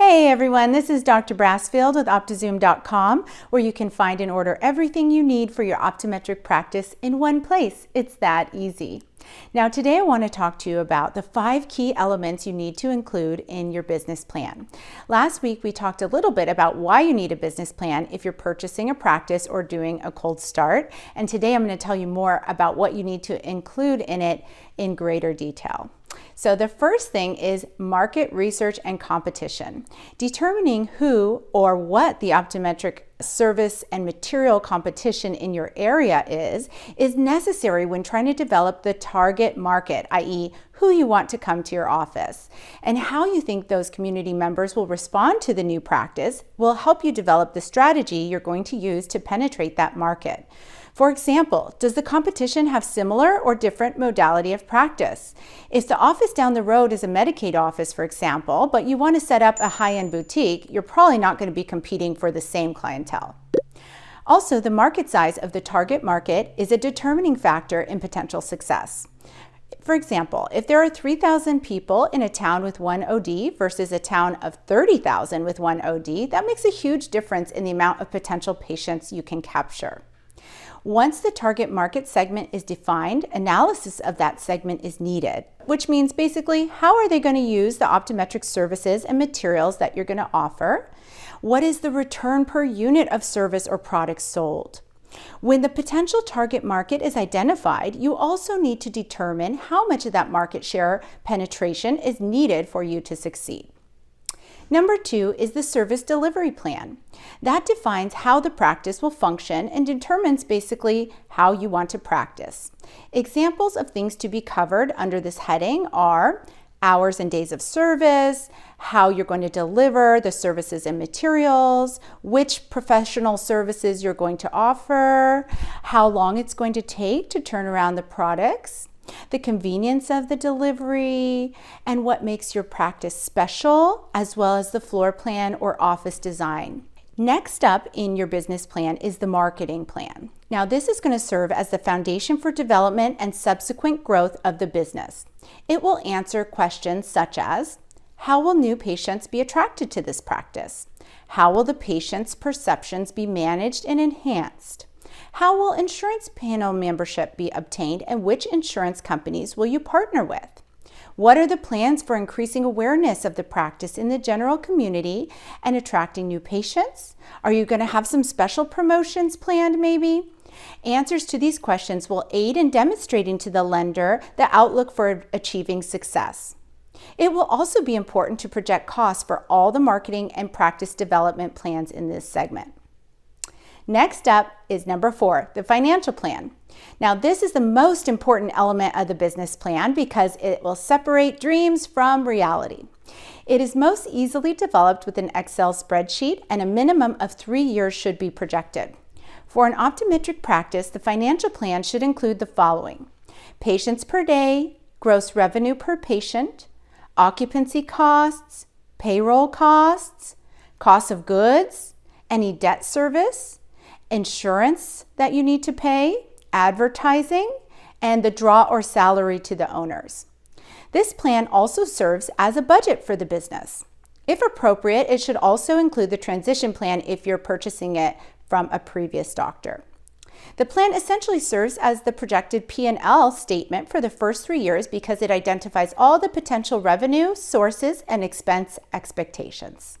Hey everyone, this is Dr. Brasfield with OptiZoom.com, where you can find and order everything you need for your optometric practice in one place. It's that easy. Now today I want to talk to you about the 5 key elements you need to include in your business plan. Last week we talked a little bit about why you need a business plan if you're purchasing a practice or doing a cold start, and today I'm going to tell you more about what you need to include in it in greater detail. So the first thing is market research and competition. Determining who or what the optometric service and material competition in your area is necessary when trying to develop the target market, i.e. who you want to come to your office. And how you think those community members will respond to the new practice will help you develop the strategy you're going to use to penetrate that market. For example, does the competition have similar or different modality of practice? If the office down the road is a Medicaid office, for example, but you want to set up a high-end boutique, you're probably not going to be competing for the same clientele. Also, the market size of the target market is a determining factor in potential success. For example, if there are 3,000 people in a town with 1 OD versus a town of 30,000 with 1 OD, that makes a huge difference in the amount of potential patients you can capture. Once the target market segment is defined, analysis of that segment is needed, which means basically how are they going to use the optometric services and materials that you're going to offer? What is the return per unit of service or product sold? When the potential target market is identified, you also need to determine how much of that market share penetration is needed for you to succeed. Number 2 is the service delivery plan. That defines how the practice will function and determines basically how you want to practice. Examples of things to be covered under this heading are hours and days of service, how you're going to deliver the services and materials, which professional services you're going to offer, how long it's going to take to turn around the products, the convenience of the delivery, and what makes your practice special, as well as the floor plan or office design. Next up in your business plan is the marketing plan. Now this is going to serve as the foundation for development and subsequent growth of the business. It will answer questions such as, how will new patients be attracted to this practice? How will the patient's perceptions be managed and enhanced? How will insurance panel membership be obtained, and which insurance companies will you partner with? What are the plans for increasing awareness of the practice in the general community and attracting new patients? Are you going to have some special promotions planned maybe? Answers to these questions will aid in demonstrating to the lender the outlook for achieving success. It will also be important to project costs for all the marketing and practice development plans in this segment. Next up is number 4, the financial plan. Now this is the most important element of the business plan because it will separate dreams from reality. It is most easily developed with an Excel spreadsheet, and a minimum of 3 years should be projected. For an optometric practice, the financial plan should include the following: patients per day, gross revenue per patient, occupancy costs, payroll costs, cost of goods, any debt service, insurance that you need to pay, advertising, and the draw or salary to the owners. This plan also serves as a budget for the business. If appropriate, it should also include the transition plan if you're purchasing it from a previous doctor. The plan essentially serves as the projected P&L statement for the first 3 years because it identifies all the potential revenue sources and expense expectations.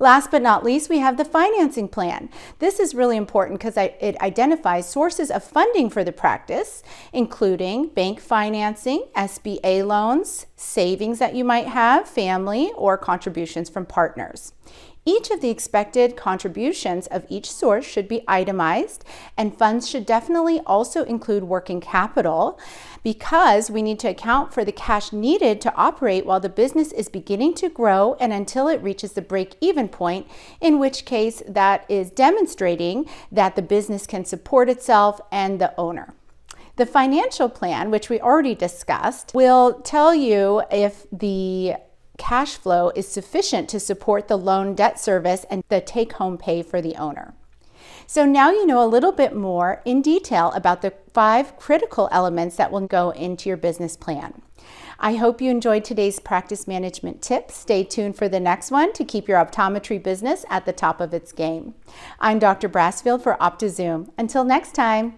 Last but not least, we have the financing plan. This is really important because it identifies sources of funding for the practice, including bank financing, SBA loans, savings that you might have, family, or contributions from partners. Each of the expected contributions of each source should be itemized, and funds should definitely also include working capital because we need to account for the cash needed to operate while the business is beginning to grow and until it reaches the break-even point, in which case that is demonstrating that the business can support itself and the owner. The financial plan, which we already discussed, will tell you if the cash flow is sufficient to support the loan debt service and the take-home pay for the owner. So now you know a little bit more in detail about the 5 critical elements that will go into your business plan. I hope you enjoyed today's practice management tips. Stay tuned for the next one to keep your optometry business at the top of its game. I'm Dr. Brasfield for OptiZoom. Until next time.